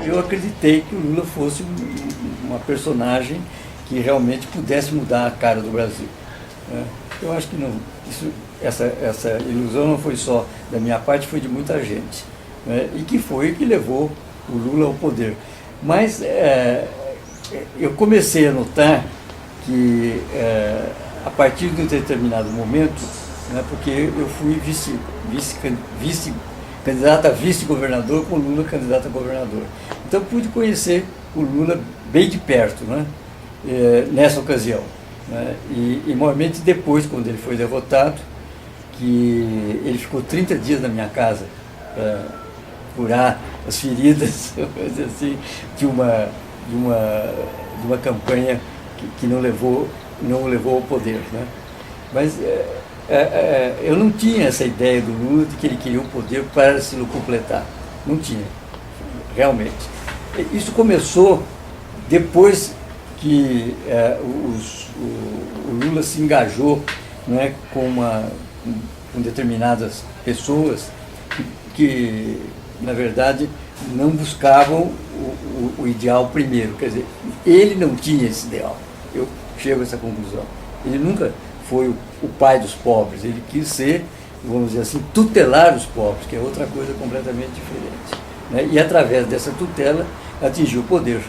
eu acreditei que o Lula fosse uma personagem que realmente pudesse mudar a cara do Brasil. Né? Eu acho que não, essa ilusão não foi só da minha parte, foi de muita gente. Né? E que foi que levou o Lula ao poder. Mas eu comecei a notar que a partir de um determinado momento, né, porque eu fui candidato a vice-governador com o Lula candidato a governador. Então pude conhecer o Lula bem de perto, né, nessa ocasião. Né, e normalmente depois, quando ele foi derrotado, que ele ficou 30 dias na minha casa para curar as feridas assim, de uma campanha que não o levou ao poder. Né? Mas eu não tinha essa ideia do Lula de que ele queria o poder para se completar. Não tinha, realmente. Isso começou depois que o Lula se engajou, né, com determinadas pessoas que, na verdade, não buscavam o ideal primeiro. Quer dizer, ele não tinha esse ideal. Eu chego a essa conclusão. Ele nunca foi o pai dos pobres. Ele quis ser, vamos dizer assim, tutelar os pobres, que é outra coisa completamente diferente. Né? E através dessa tutela atingiu o poder.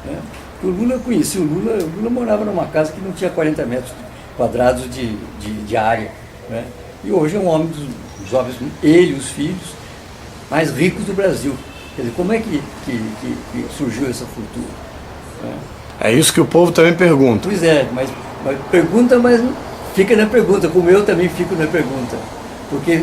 Né? O Lula conhecia o Lula morava numa casa que não tinha 40 metros quadrados de área. Né? E hoje é um homem dos homens, ele e os filhos, mais ricos do Brasil. Quer dizer, como é que surgiu essa fortuna? Né? É isso que o povo também pergunta. Pois é, mas pergunta, mas fica na pergunta, como eu também fico na pergunta. Porque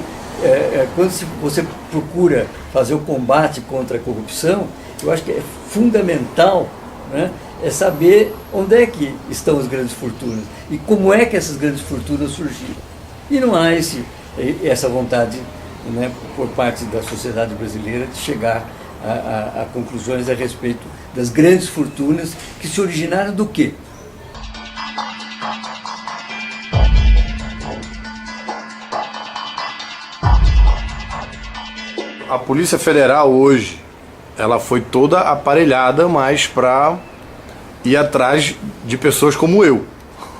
quando você procura fazer o combate contra a corrupção, eu acho que é fundamental, né, saber onde é que estão as grandes fortunas e como é que essas grandes fortunas surgiram. E não há essa vontade, né, por parte da sociedade brasileira de chegar a conclusões a respeito das grandes fortunas que se originaram do quê? A Polícia Federal hoje, ela foi toda aparelhada mais para ir atrás de pessoas como eu.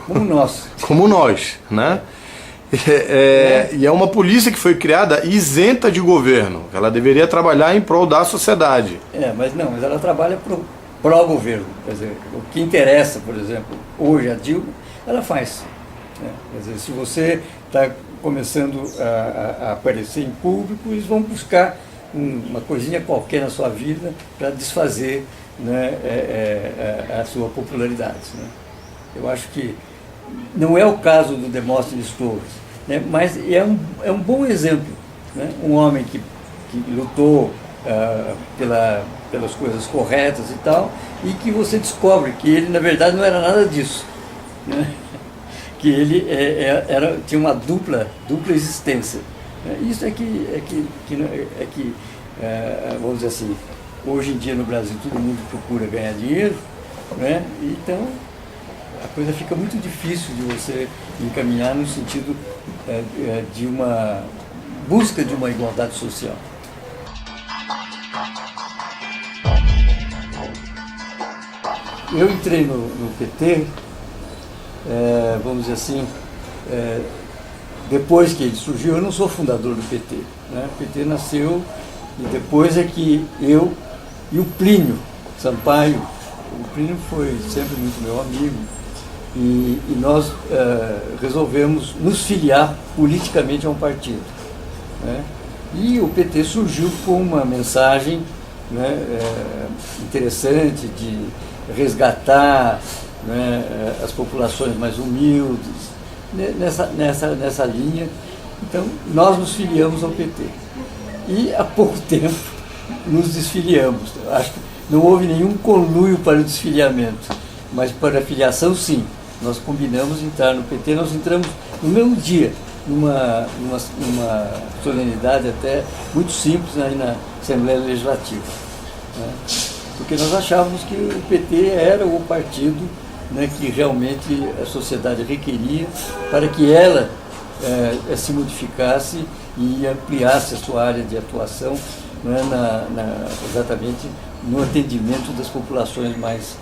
Como nós. Como nós, né? E é uma polícia que foi criada isenta de governo. Ela deveria trabalhar em prol da sociedade. Mas ela trabalha pró-governo. Quer dizer, o que interessa, por exemplo, hoje a Dilma, ela faz. Né? Quer dizer, se você está começando a aparecer em público, eles vão buscar uma coisinha qualquer na sua vida para desfazer, né, a sua popularidade. Né? Eu acho que não é o caso do Demóstenes Torres, né, mas é um bom exemplo. Né? Um homem que lutou pelas coisas corretas e tal, e que você descobre que ele, na verdade, não era nada disso. Né? Que ele tinha uma dupla existência. Isso vamos dizer assim, hoje em dia no Brasil todo mundo procura ganhar dinheiro, né? Então a coisa fica muito difícil de você encaminhar no sentido de uma busca de uma igualdade social. Eu entrei no PT, vamos dizer assim, depois que ele surgiu. Eu não sou fundador do PT. Né? O PT nasceu e depois é que eu e o Plínio Sampaio, o Plínio foi sempre muito meu amigo, e nós resolvemos nos filiar politicamente a um partido. Né? E o PT surgiu com uma mensagem, né, interessante de resgatar, né, as populações mais humildes, nessa linha. Então, nós nos filiamos ao PT. E, há pouco tempo, nos desfiliamos. Acho que não houve nenhum conluio para o desfiliamento, mas para a filiação, sim. Nós combinamos entrar no PT, nós entramos no mesmo dia, numa solenidade até muito simples aí na Assembleia Legislativa. Né? Porque nós achávamos que o PT era o partido, né, que realmente a sociedade requeria para que ela se modificasse e ampliasse a sua área de atuação né, exatamente no atendimento das populações mais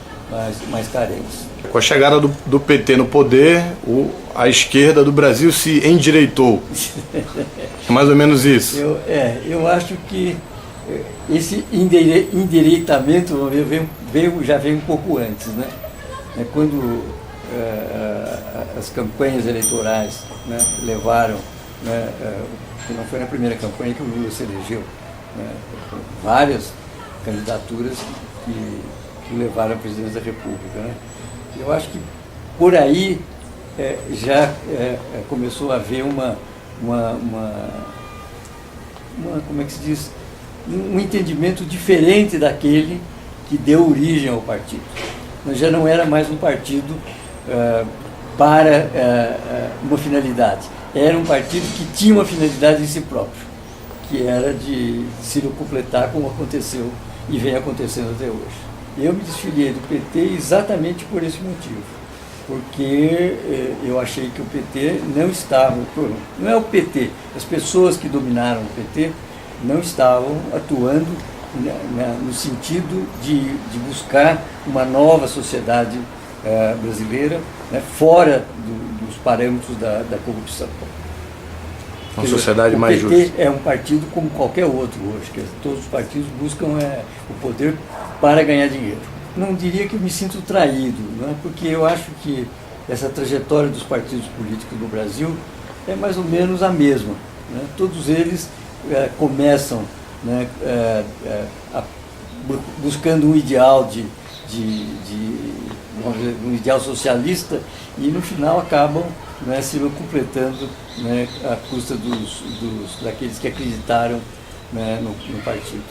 carentes. Com a chegada do PT no poder, a esquerda do Brasil se endireitou. É mais ou menos isso. Eu acho que esse endireitamento já veio um pouco antes, né? Quando as campanhas eleitorais, né, levaram, né, que não foi na primeira campanha que o Lula se elegeu, né, várias candidaturas que levaram à presidência da República, né? Eu acho que por aí já começou a haver como é que se diz, um entendimento diferente daquele que deu origem ao partido. Mas já não era mais um partido para uma finalidade. Era um partido que tinha uma finalidade em si próprio, que era de se completar como aconteceu e vem acontecendo até hoje. Eu me desfiliei do PT exatamente por esse motivo, porque eu achei que o PT não estava, não é o PT, as pessoas que dominaram o PT não estavam atuando no sentido de buscar uma nova sociedade brasileira, né, fora dos parâmetros da corrupção. Uma sociedade mais justa. O PT é um partido como qualquer outro hoje, que todos os partidos buscam o poder para ganhar dinheiro. Não diria que eu me sinto traído, né, porque eu acho que essa trajetória dos partidos políticos no Brasil é mais ou menos a mesma, né? Todos eles começam, né, buscando um ideal um ideal socialista e no final acabam, né, se completando, né, à custa daqueles que acreditaram, né, no partido.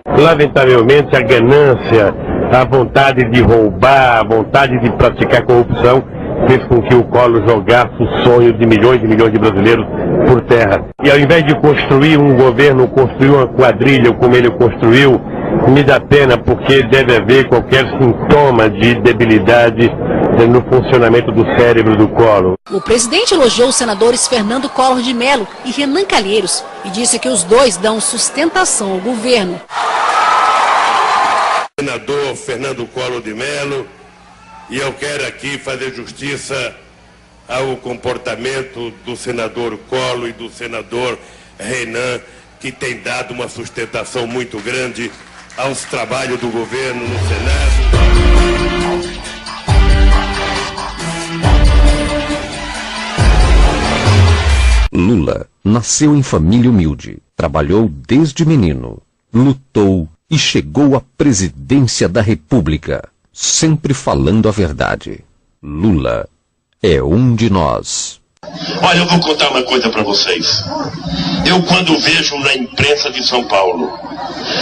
Lamentavelmente, a ganância, a vontade de roubar, a vontade de praticar corrupção fez com que o Collor jogasse o sonho de milhões e milhões de brasileiros por terra. E ao invés de construir um governo, construir uma quadrilha como ele construiu, me dá pena porque deve haver qualquer sintoma de debilidade no funcionamento do cérebro do Collor. O presidente elogiou os senadores Fernando Collor de Mello e Renan Calheiros e disse que os dois dão sustentação ao governo. Senador Fernando Collor de Mello, e eu quero aqui fazer justiça ao comportamento do senador Collor e do senador Renan, que tem dado uma sustentação muito grande aos trabalhos do governo no Senado. Lula nasceu em família humilde, trabalhou desde menino, lutou e chegou à presidência da República, sempre falando a verdade. Lula é um de nós. Olha, eu vou contar uma coisa para vocês. Eu, quando vejo na imprensa de São Paulo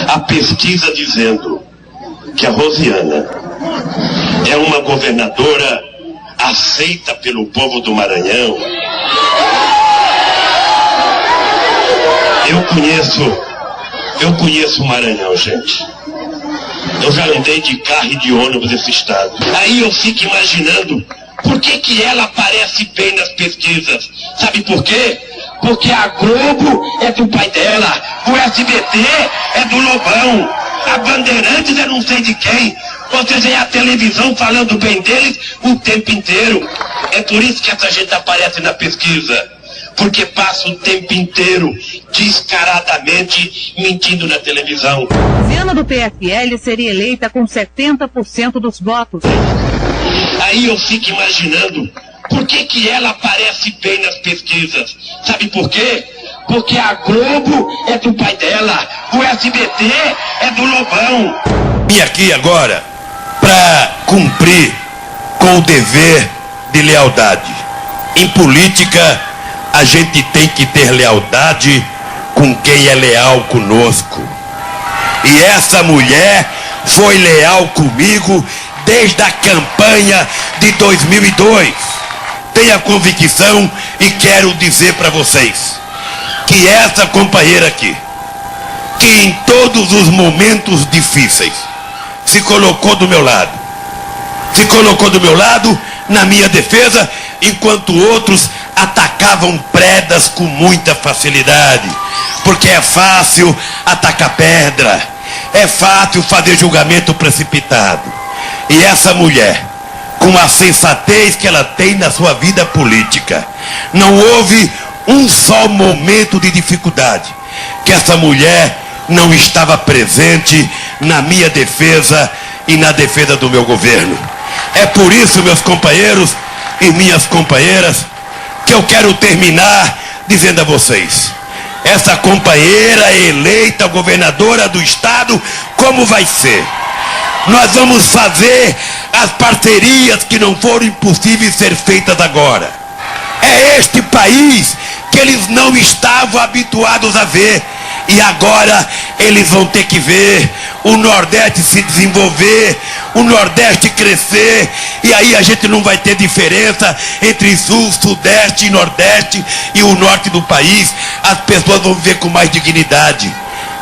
a pesquisa dizendo que a Rosiana é uma governadora aceita pelo povo do Maranhão, eu conheço o Maranhão, gente. Eu já andei de carro e de ônibus nesse estado. Aí eu fico imaginando por que ela aparece bem nas pesquisas. Sabe por quê? Porque a Globo é do pai dela, o SBT é do Lobão, a Bandeirantes é não sei de quem. Ou seja, é a televisão falando bem deles o tempo inteiro. É por isso que essa gente aparece na pesquisa. Porque passa o tempo inteiro descaradamente mentindo na televisão. Rosiana do PFL seria eleita com 70% dos votos. Aí eu fico imaginando por que ela aparece bem nas pesquisas. Sabe por quê? Porque a Globo é do pai dela, o SBT é do Lobão. Vim aqui agora para cumprir com o dever de lealdade. Em política, a gente tem que ter lealdade com quem é leal conosco. E essa mulher foi leal comigo desde a campanha de 2002. Tenho a convicção e quero dizer para vocês que essa companheira aqui, que em todos os momentos difíceis se colocou do meu lado, na minha defesa, enquanto outros atacavam predas com muita facilidade. porque é fácil atacar pedra, é fácil fazer julgamento precipitado. E essa mulher, com a sensatez que ela tem na sua vida política, não houve um só momento de dificuldade que essa mulher não estava presente na minha defesa e na defesa do meu governo. É por isso, meus companheiros e minhas companheiras, que eu quero terminar dizendo a vocês: essa companheira eleita governadora do estado, como vai ser? Nós vamos fazer as parcerias que não foram impossíveis ser feitas agora. É este país que eles não estavam habituados a ver. E agora eles vão ter que ver o Nordeste se desenvolver, o Nordeste crescer, e aí a gente não vai ter diferença entre Sul, Sudeste e Nordeste e o Norte do país. As pessoas vão viver com mais dignidade.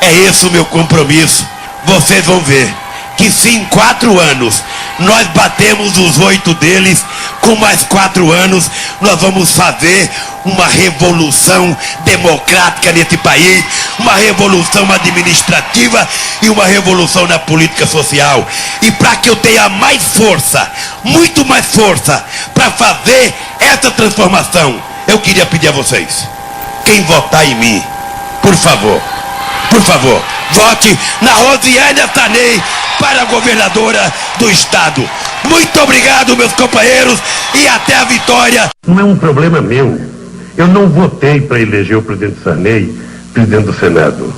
É esse o meu compromisso. Vocês vão ver que se em 4 anos nós batemos os 8 deles, com mais 4 anos nós vamos fazer uma revolução democrática nesse país, uma revolução administrativa e uma revolução na política social. E para que eu tenha mais força, muito mais força, para fazer essa transformação, eu queria pedir a vocês, quem votar em mim, por favor, vote na Rosiane Sarney para governadora do estado. Muito obrigado, meus companheiros, e até a vitória. Não é um problema meu. Eu não votei para eleger o presidente Sarney presidente do Senado.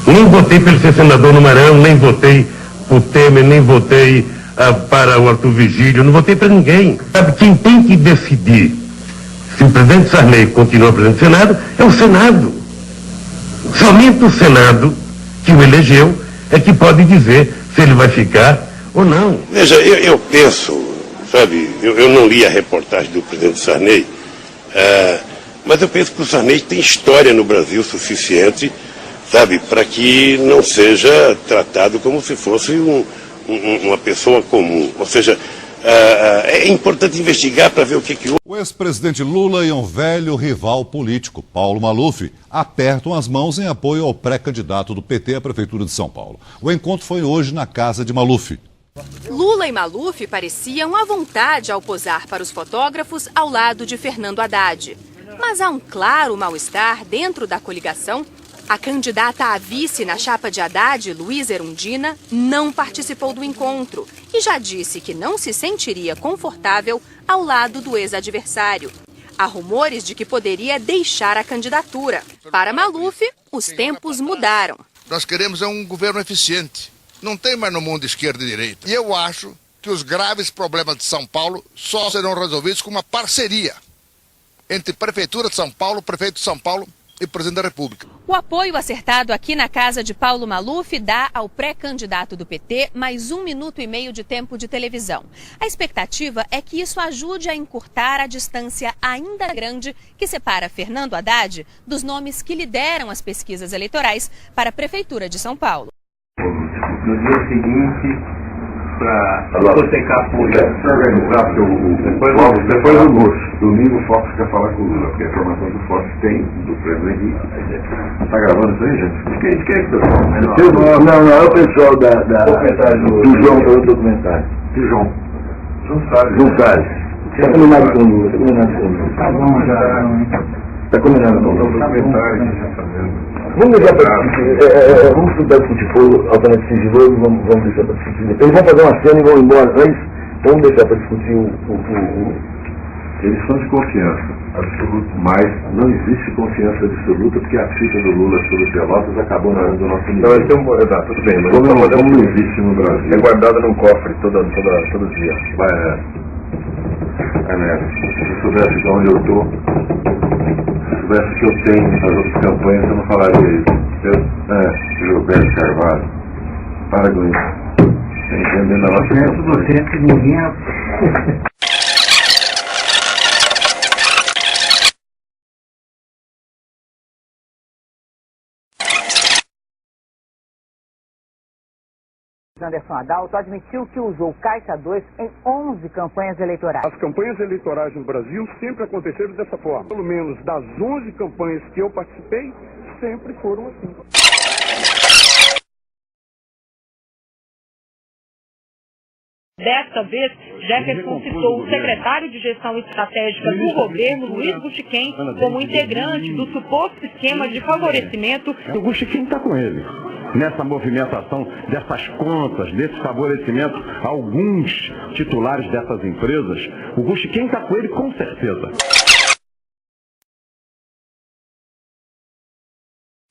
Nem votei para ele ser senador no Maranhão, nem votei para o Temer, nem votei para o Arthur Vigílio, não votei para ninguém. Sabe, quem tem que decidir se o presidente Sarney continua presidente do Senado é o Senado. Somente o Senado, que o elegeu, é que pode dizer se ele vai ficar ou não. Veja, eu penso, sabe, eu não li a reportagem do presidente Sarney, mas eu penso que o Sarney tem história no Brasil suficiente, sabe, para que não seja tratado como se fosse uma pessoa comum. Ou seja, é importante investigar para ver o que O ex-presidente Lula e um velho rival político, Paulo Maluf, apertam as mãos em apoio ao pré-candidato do PT à Prefeitura de São Paulo. O encontro foi hoje na casa de Maluf. Lula e Maluf pareciam à vontade ao posar para os fotógrafos ao lado de Fernando Haddad. Mas há um claro mal-estar dentro da coligação. A candidata a vice na chapa de Haddad, Luísa Erundina, não participou do encontro e já disse que não se sentiria confortável ao lado do ex-adversário. Há rumores de que poderia deixar a candidatura. Para Maluf, os tempos mudaram. Nós queremos um governo eficiente. Não tem mais no mundo esquerda e direita. E eu acho que os graves problemas de São Paulo só serão resolvidos com uma parceria entre Prefeitura de São Paulo, Prefeito de São Paulo e Presidente da República. O apoio acertado aqui na casa de Paulo Maluf dá ao pré-candidato do PT mais 1 minuto e meio de tempo de televisão. A expectativa é que isso ajude a encurtar a distância ainda grande que separa Fernando Haddad dos nomes que lideram as pesquisas eleitorais para a Prefeitura de São Paulo. No dia seguinte, para hipotecar a polícia. Depois do Lula. Domingo o Fox quer falar com o Lula, porque a informação que o Fox tem do presidente Henrique. Está gravando isso aí, gente? Quem é que está falando? Não, é o pessoal do João, do documentário. Do João. João Salles. Está combinado com o Lula, Tá bom, já. Está combinado com o Lula. Vamos estudar futebol alternativo sigiloso, vamos deixar para discutir. Eles vão fazer uma cena e vão embora antes, então vamos deixar para discutir Eles são de confiança absoluta, mas não existe confiança absoluta porque a ficha do Lula sobre Pelotas acabou na hora do nosso nível. Não, tudo bem, mas como não existe no Brasil. É guardada num cofre todo dia. Vai nessa. Se eu soubesse de onde eu estou, se soubesse que eu tenho nas outras campanhas, eu não falaria isso. Gilberto Carvalho. Para com isso. Está entendendo a nossa campanha. Ninguém Anderson Adalto admitiu que usou Caixa 2 em 11 campanhas eleitorais. As campanhas eleitorais no Brasil sempre aconteceram dessa forma. Pelo menos das 11 campanhas que eu participei, sempre foram assim. Desta vez, Jefferson citou o secretário de Gestão Estratégica do governo, Luiz Guxiquem, como integrante do suposto esquema de favorecimento. O Guxiquem está com ele nessa movimentação dessas contas, desse favorecimento a alguns titulares dessas empresas. O Guxiquem está com ele com certeza.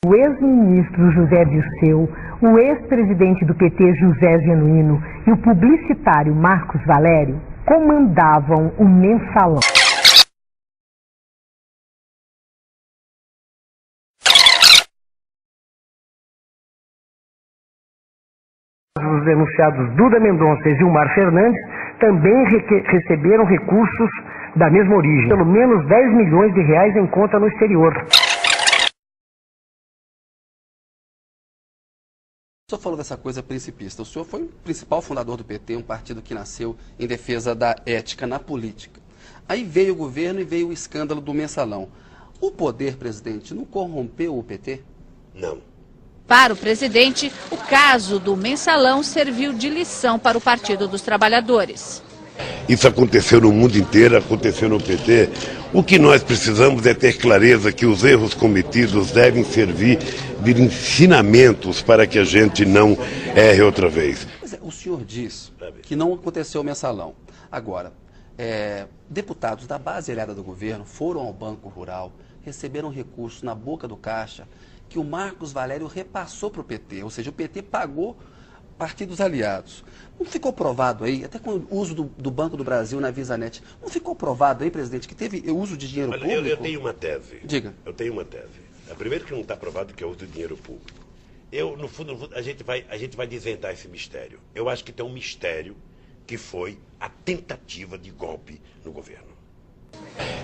O ex-ministro José Dirceu, o ex-presidente do PT José Genuíno e o publicitário Marcos Valério comandavam o mensalão. Os denunciados Duda Mendonça e Gilmar Fernandes também receberam recursos da mesma origem, pelo menos 10 milhões de reais em conta no exterior. O senhor falou dessa coisa principista. O senhor foi o principal fundador do PT, um partido que nasceu em defesa da ética na política. Aí veio o governo e veio o escândalo do mensalão. O poder, presidente, não corrompeu o PT? Não. Para o presidente, o caso do mensalão serviu de lição para o Partido dos Trabalhadores. Isso aconteceu no mundo inteiro, aconteceu no PT. O que nós precisamos é ter clareza que os erros cometidos devem servir de ensinamentos para que a gente não erre outra vez. Pois é, o senhor diz que não aconteceu o mensalão. Agora, deputados da base aliada do governo foram ao Banco Rural, receberam recursos na boca do caixa que o Marcos Valério repassou para o PT, ou seja, o PT pagou partidos aliados. Não ficou provado aí, até com o uso do Banco do Brasil na VisaNet, não ficou provado aí, presidente, que teve uso de dinheiro público? Eu tenho uma tese. Diga. Eu tenho uma tese. Primeiro que não está provado que é uso de dinheiro público. No fundo, a gente vai desvendar esse mistério. Eu acho que tem um mistério que foi a tentativa de golpe no governo.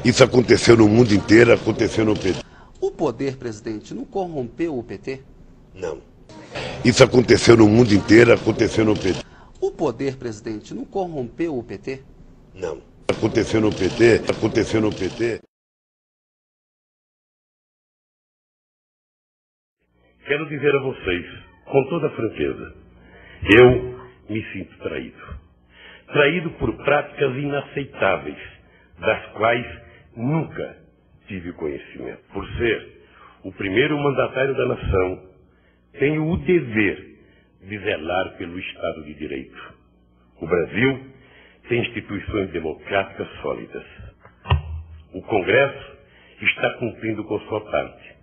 Isso aconteceu no mundo inteiro, aconteceu no PT. O poder, presidente, não corrompeu o PT? Não. Isso aconteceu no mundo inteiro, aconteceu no PT. O poder, presidente, não corrompeu o PT? Não. Aconteceu no PT, aconteceu no PT. Quero dizer a vocês, com toda franqueza, eu me sinto traído. Traído por práticas inaceitáveis, das quais nunca tive conhecimento. Por ser o primeiro mandatário da nação, tenho o dever de zelar pelo Estado de Direito. O Brasil tem instituições democráticas sólidas. O Congresso está cumprindo com sua parte.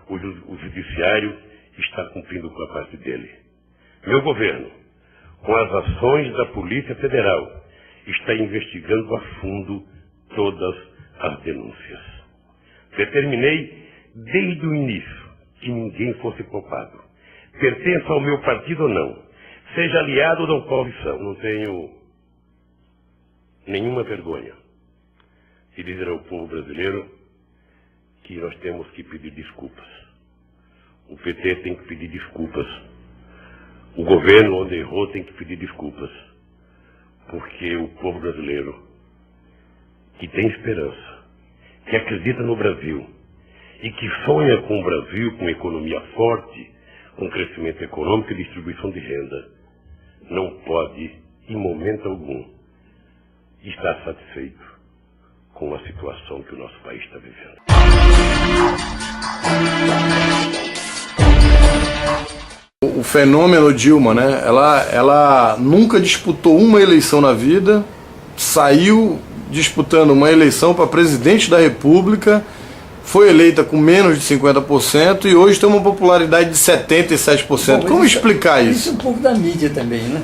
O Judiciário está cumprindo com a parte dele. Meu governo, com as ações da Polícia Federal, está investigando a fundo todas as denúncias. Determinei desde o início que ninguém fosse poupado. Pertença ao meu partido ou não, seja aliado ou não coalição, não tenho nenhuma vergonha de dizer ao povo brasileiro que nós temos que pedir desculpas. O PT tem que pedir desculpas. O governo, onde errou, tem que pedir desculpas. Porque o povo brasileiro, que tem esperança, que acredita no Brasil e que sonha com o Brasil, com economia forte, com crescimento econômico e distribuição de renda, não pode, em momento algum, estar satisfeito com a situação que o nosso país está vivendo. O fenômeno Dilma, né? Ela nunca disputou uma eleição na vida, saiu disputando uma eleição para presidente da República, foi eleita com menos de 50% e hoje tem uma popularidade de 77%. Bom, como explicar isso? Isso é um pouco da mídia também, né?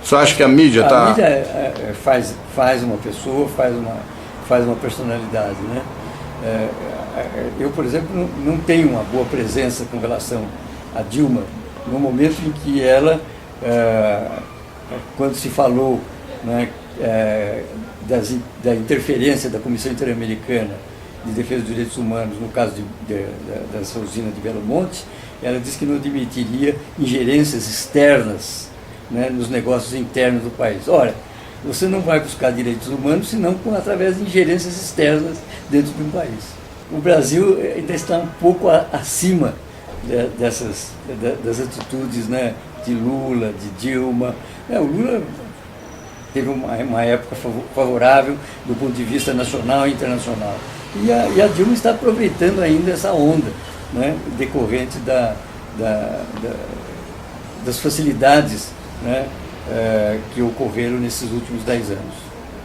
Você acha que a mídia está... A mídia faz uma pessoa, faz uma personalidade, né? Eu, por exemplo, não tenho uma boa presença com relação a Dilma, no momento em que ela, quando se falou, né, da interferência da Comissão Interamericana de Defesa dos Direitos Humanos, no caso dessa usina de Belo Monte, ela disse que não admitiria ingerências externas né, nos negócios internos do país. Ora, você não vai buscar direitos humanos senão através de ingerências externas dentro de um país. O Brasil ainda está um pouco acima das atitudes, né, de Lula, de Dilma. O Lula teve uma época favorável do ponto de vista nacional e internacional. E a Dilma está aproveitando ainda essa onda, né, decorrente das facilidades, né, que ocorreram nesses últimos 10 anos.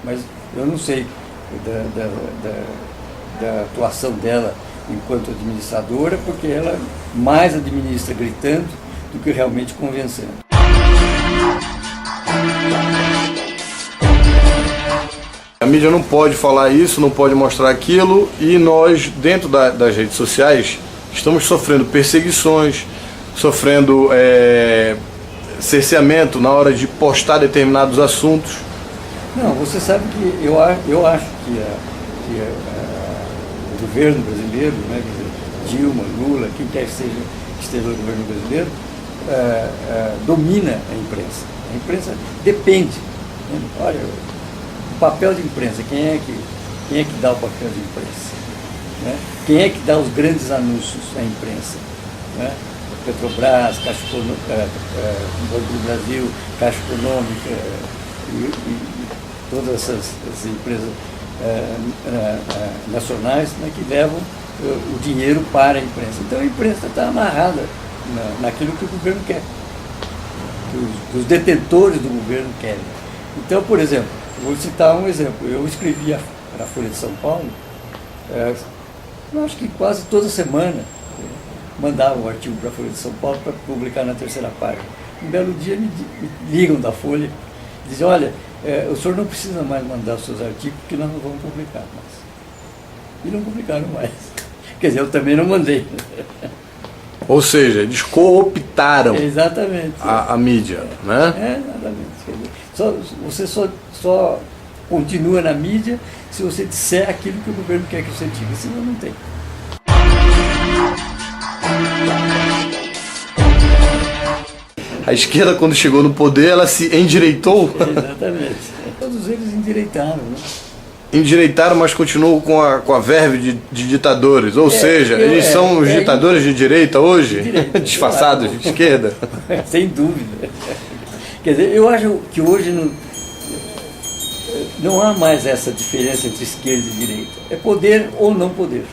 Mas eu não sei da atuação dela enquanto administradora, porque ela mais administra gritando do que realmente convencendo. A mídia não pode falar isso, não pode mostrar aquilo, e nós, dentro das redes sociais, estamos sofrendo perseguições, sofrendo cerceamento na hora de postar determinados assuntos. Não, você sabe que eu acho que o governo brasileiro, né, Dilma, Lula, quem quer que esteja no governo brasileiro, domina a imprensa. A imprensa depende. Né? Olha, o papel de imprensa, quem é que dá o papel de imprensa? Né? Quem é que dá os grandes anúncios à imprensa? Né? Petrobras, Caixa Econômica, Banco do Brasil, Caixa Econômica e todas essas empresas nacionais, né, que levam o dinheiro para a imprensa. Então a imprensa está amarrada naquilo que o governo quer, que os detentores do governo querem. Então, por exemplo, vou citar um exemplo. Eu escrevia para a Folha de São Paulo, eu acho que quase toda semana, mandava um artigo para a Folha de São Paulo para publicar na terceira página. Um belo dia me ligam da Folha, dizem, olha, o senhor não precisa mais mandar os seus artigos, porque nós não vamos publicar mais. E não publicaram mais. Quer dizer, eu também não mandei. Ou seja, eles cooptaram exatamente a mídia, né? Exatamente. Quer dizer, você só continua na mídia se você disser aquilo que o governo quer que você diga, senão não tem. A esquerda, quando chegou no poder, ela se endireitou. Exatamente. Todos eles endireitaram, né? Endireitaram, mas continuam com a verve de ditadores. Ou seja, eles são os ditadores de direita hoje, disfarçados de esquerda. Sem dúvida. Quer dizer, eu acho que hoje não há mais essa diferença entre esquerda e direita. É poder ou não poder,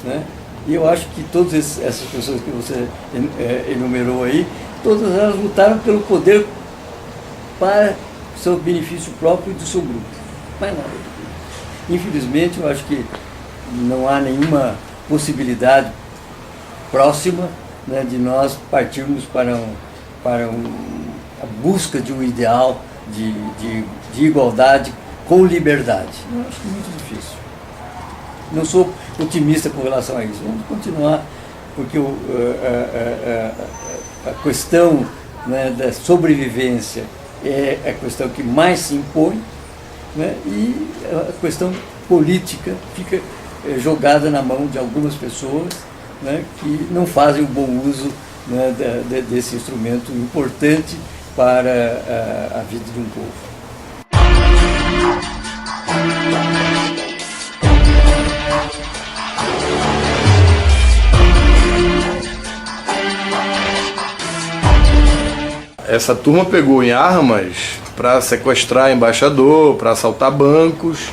né? E eu acho que todas essas pessoas que você enumerou aí, todas elas lutaram pelo poder para o seu benefício próprio e do seu grupo. Mais nada. Infelizmente, eu acho que não há nenhuma possibilidade próxima, né, de nós partirmos para a busca de um ideal de igualdade com liberdade. Eu acho que é muito difícil. Não sou otimista com relação a isso. Vamos continuar, porque a questão, né, da sobrevivência é a questão que mais se impõe, né, e a questão política fica jogada na mão de algumas pessoas, né, que não fazem o bom uso, né, desse instrumento importante para a vida de um povo. Essa turma pegou em armas para sequestrar embaixador, para assaltar bancos,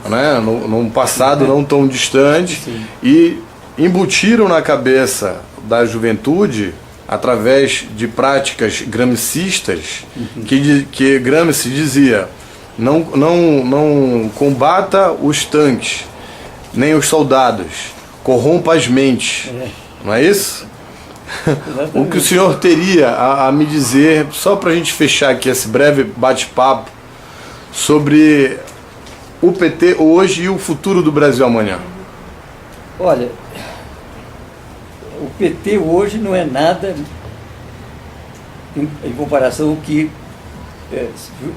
né, num passado não tão distante. Sim. E embutiram na cabeça da juventude, através de práticas gramicistas, que Gramsci dizia, não combata os tanques, nem os soldados, corrompa as mentes. Não é isso? O que o senhor teria a me dizer, só para a gente fechar aqui esse breve bate-papo, sobre o PT hoje e o futuro do Brasil amanhã? Olha, o PT hoje não é nada em comparação ao que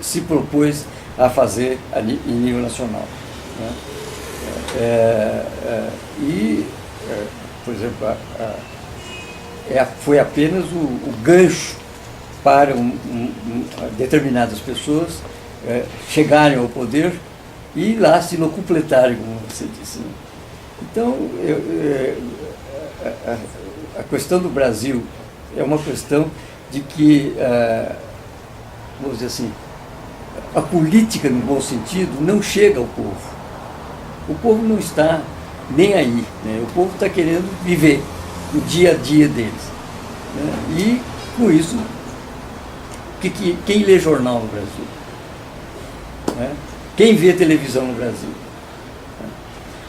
se propôs a fazer em nível nacional, né? Por exemplo, foi apenas o gancho para determinadas pessoas chegarem ao poder e lá se locupletarem, como você disse. Né? Então, a questão do Brasil é uma questão de que, vamos dizer assim, a política, no bom sentido, não chega ao povo. O povo não está nem aí. Né? O povo está querendo viver o dia a dia deles. Né? E, com isso, quem lê jornal no Brasil? Né? Quem vê televisão no Brasil?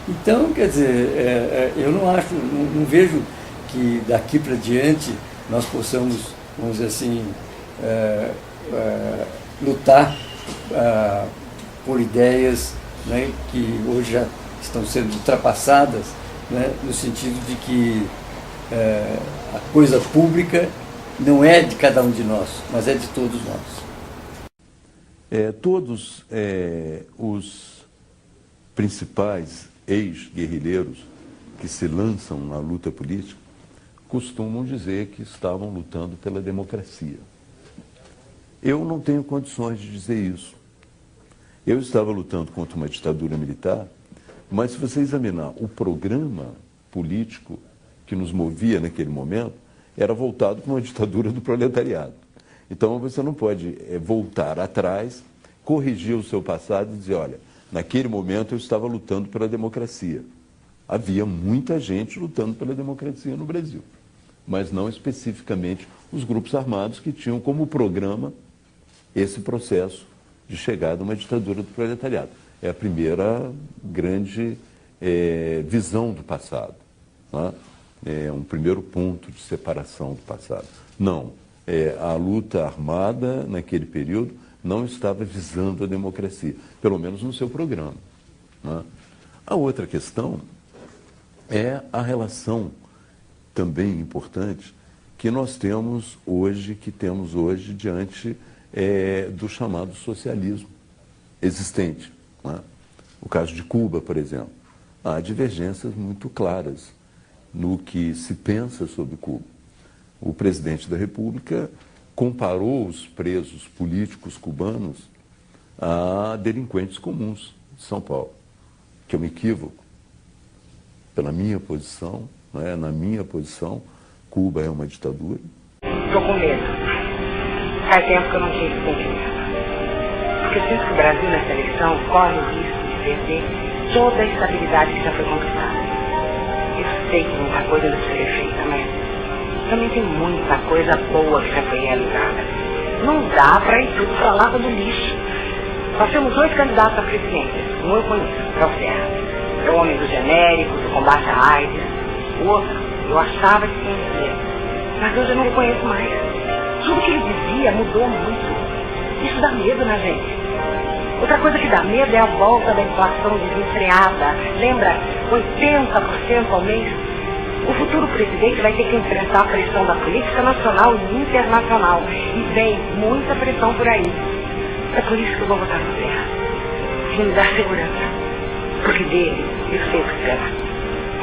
Então, quer dizer, eu não vejo que daqui para diante nós possamos, vamos dizer assim, lutar por ideias, né, que hoje já estão sendo ultrapassadas, né, no sentido de que a coisa pública não é de cada um de nós, mas é de todos nós. Todos os principais ex-guerrilheiros que se lançam na luta política costumam dizer que estavam lutando pela democracia. Eu não tenho condições de dizer isso. Eu estava lutando contra uma ditadura militar, mas se você examinar o programa político que nos movia naquele momento, era voltado para uma ditadura do proletariado. Então você não pode voltar atrás, corrigir o seu passado e dizer, olha, naquele momento eu estava lutando pela democracia. Havia muita gente lutando pela democracia no Brasil, mas não especificamente os grupos armados que tinham como programa esse processo de chegada a uma ditadura do proletariado. É a primeira grande visão do passado. Né? É um primeiro ponto de separação do passado. Não, a luta armada naquele período não estava visando a democracia, pelo menos no seu programa. Né? A outra questão é a relação também importante que nós temos hoje diante do chamado socialismo existente. Né? O caso de Cuba, por exemplo, há divergências muito claras no que se pensa sobre Cuba. O presidente da República comparou os presos políticos cubanos a delinquentes comuns de São Paulo, que é um equívoco. Pela minha posição, né, na minha posição, Cuba é uma ditadura. Estou com medo. Faz tempo que eu não tinha esse sentimento. Porque eu sinto que o Brasil, nessa eleição, corre o risco de perder toda a estabilidade que já foi conquistada. Eu sei que muita coisa não seria feita, mas também tem muita coisa boa que já foi realizada. Não dá para ir tudo para lá do lixo. Nós temos 2 candidatos a presidente. Um eu conheço, é o Serra. É o homem do genérico, do combate à AIDS. O outro, eu achava que conhecia. Mas hoje eu não o conheço mais. Tudo que ele dizia mudou muito. Isso dá medo na gente. Outra coisa que dá medo é a volta da inflação desenfreada. Lembra? 80% ao mês. O futuro presidente vai ter que enfrentar a pressão da política nacional e internacional. E vem muita pressão por aí. É por isso que eu vou votar no Serra. Ele me dá segurança. Porque dele eu sei o que esperar.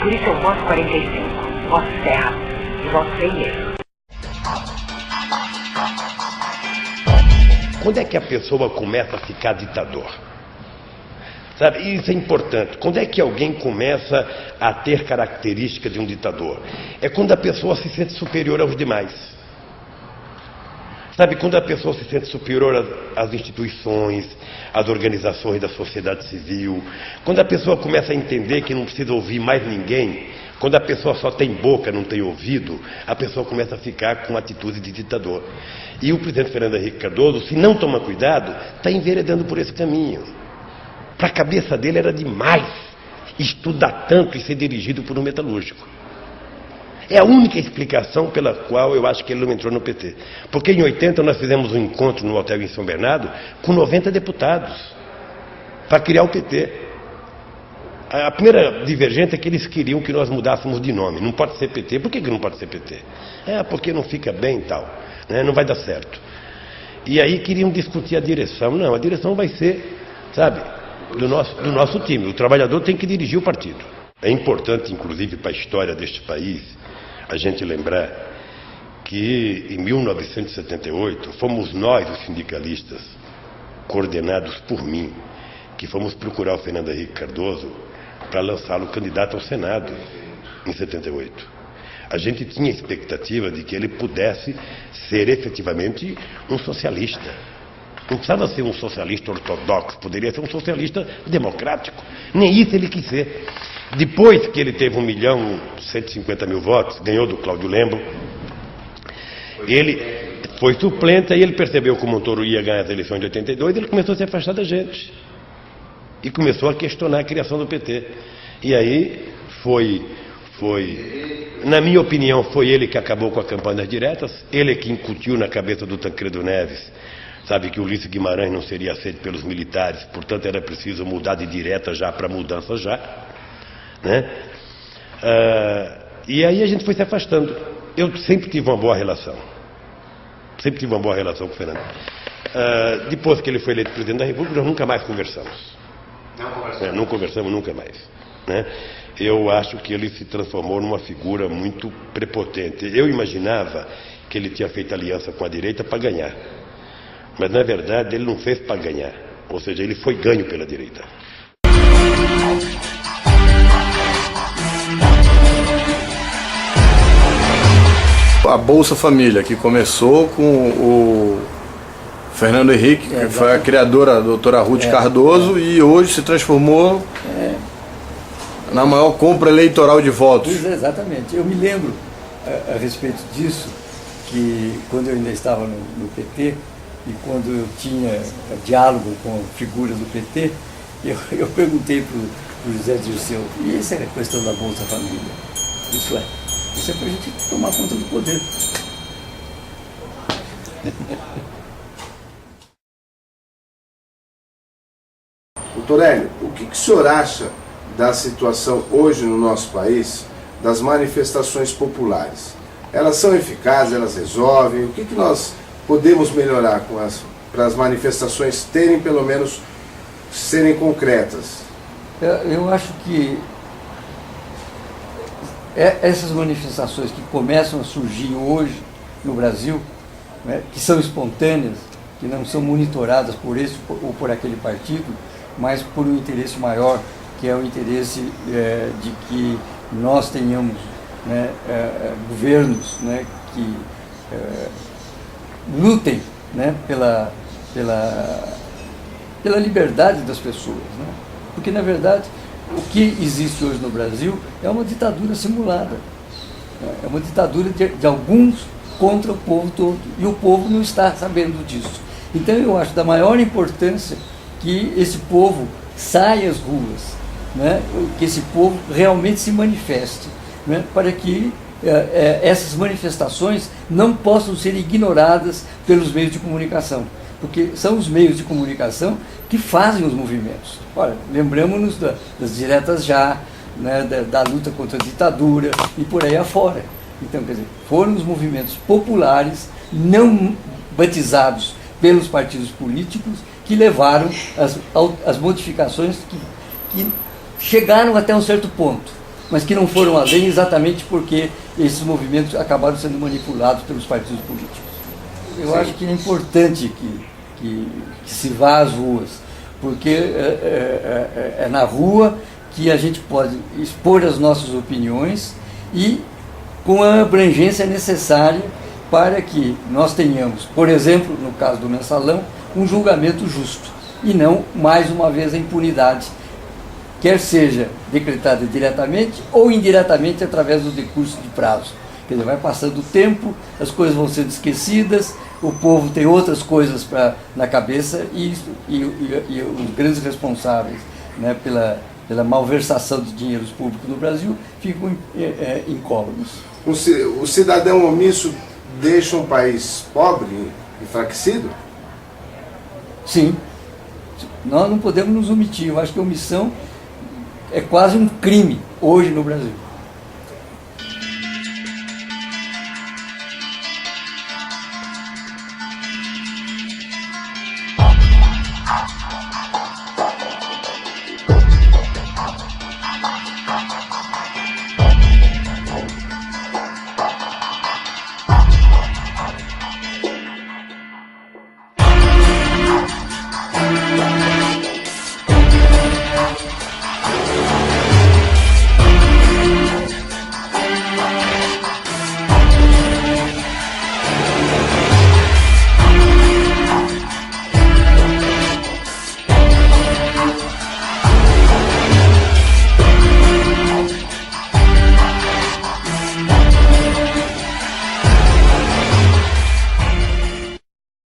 Por isso eu voto 45. Voto Serra. E voto sem medo. Quando é que a pessoa começa a ficar ditador? Sabe, isso é importante. Quando é que alguém começa a ter características de um ditador? É quando a pessoa se sente superior aos demais. Sabe, quando a pessoa se sente superior às instituições, às organizações da sociedade civil, quando a pessoa começa a entender que não precisa ouvir mais ninguém, quando a pessoa só tem boca, não tem ouvido, a pessoa começa a ficar com atitude de ditador. E o presidente Fernando Henrique Cardoso, se não toma cuidado, está enveredando por esse caminho. Para a cabeça dele era demais estudar tanto e ser dirigido por um metalúrgico. É a única explicação pela qual eu acho que ele não entrou no PT. Porque em 80 nós fizemos um encontro no hotel em São Bernardo com 90 deputados para criar o PT. A primeira divergência é que eles queriam que nós mudássemos de nome. Não pode ser PT. Por que não pode ser PT? Porque não fica bem e tal. Né? Não vai dar certo. E aí queriam discutir a direção. Não, a direção vai ser, sabe, do nosso time. O trabalhador tem que dirigir o partido. É importante, inclusive, para a história deste país, a gente lembrar que em 1978 fomos nós, os sindicalistas, coordenados por mim, que fomos procurar o Fernando Henrique Cardoso para lançá-lo candidato ao Senado em 78. A gente tinha expectativa de que ele pudesse ser efetivamente um socialista. Não precisava ser um socialista ortodoxo, poderia ser um socialista democrático. Nem isso ele quis ser. Depois que ele teve 1.150.000 votos, ganhou do Cláudio Lembro, ele foi suplente, aí ele percebeu que o Montoro ia ganhar as eleições de 82, ele começou a se afastar da gente. E começou a questionar a criação do PT. E aí na minha opinião, foi ele que acabou com as campanhas diretas, ele que incutiu na cabeça do Tancredo Neves, sabe, que o Ulisses Guimarães não seria aceito pelos militares, portanto era preciso mudar de direta já para mudança já, né? E aí a gente foi se afastando. Eu sempre tive uma boa relação com o Fernando. Depois que ele foi eleito presidente da República, nós nunca mais conversamos. Não conversamos nunca mais, né? Eu acho que ele se transformou numa figura muito prepotente. Eu imaginava que ele tinha feito aliança com a direita para ganhar. Mas, na verdade, ele não fez para ganhar. Ou seja, ele foi ganho pela direita. A Bolsa Família, que começou com o Fernando Henrique, que foi a criadora, a doutora Ruth Cardoso, e hoje se transformou na maior compra eleitoral de votos. Pois é, exatamente. Eu me lembro a respeito disso, que quando eu ainda estava no PT, e quando eu tinha diálogo com figuras do PT, eu perguntei para o José Dirceu, e essa é a questão da Bolsa Família? Isso é para a gente tomar conta do poder. Doutor Hélio, o que o senhor acha da situação hoje no nosso país, das manifestações populares? Elas são eficazes, elas resolvem? O que nós podemos melhorar para as manifestações terem, pelo menos, serem concretas? Eu acho que essas manifestações que começam a surgir hoje no Brasil, né, que são espontâneas, que não são monitoradas por esse ou por aquele partido, mas por um interesse maior, que é o interesse de que nós tenhamos, né, governos, né, que lutem, né, pela liberdade das pessoas, né? Porque, na verdade, o que existe hoje no Brasil é uma ditadura simulada, né? É uma ditadura de alguns contra o povo todo, e o povo não está sabendo disso. Então eu acho da maior importância que esse povo saia às ruas, né? Que esse povo realmente se manifeste, né? Para que essas manifestações não possam ser ignoradas pelos meios de comunicação, porque são os meios de comunicação que fazem os movimentos. Olha, lembramos-nos das diretas já, né, da luta contra a ditadura e por aí afora. Então, quer dizer, foram os movimentos populares, não batizados pelos partidos políticos, que levaram as modificações que chegaram até um certo ponto, mas que não foram além exatamente porque esses movimentos acabaram sendo manipulados pelos partidos políticos. Eu acho que é importante que se vá às ruas, porque é na rua que a gente pode expor as nossas opiniões e com a abrangência necessária para que nós tenhamos, por exemplo, no caso do Mensalão, um julgamento justo e não, mais uma vez, a impunidade, quer seja decretada diretamente ou indiretamente através do decurso de prazo. Quer dizer, vai passando o tempo, as coisas vão sendo esquecidas, o povo tem outras coisas na cabeça e os grandes responsáveis, né, pela malversação de dinheiros públicos no Brasil ficam incólumes. O cidadão omisso deixa um país pobre, enfraquecido? Sim. Nós não podemos nos omitir. Eu acho que a omissão é quase um crime hoje no Brasil.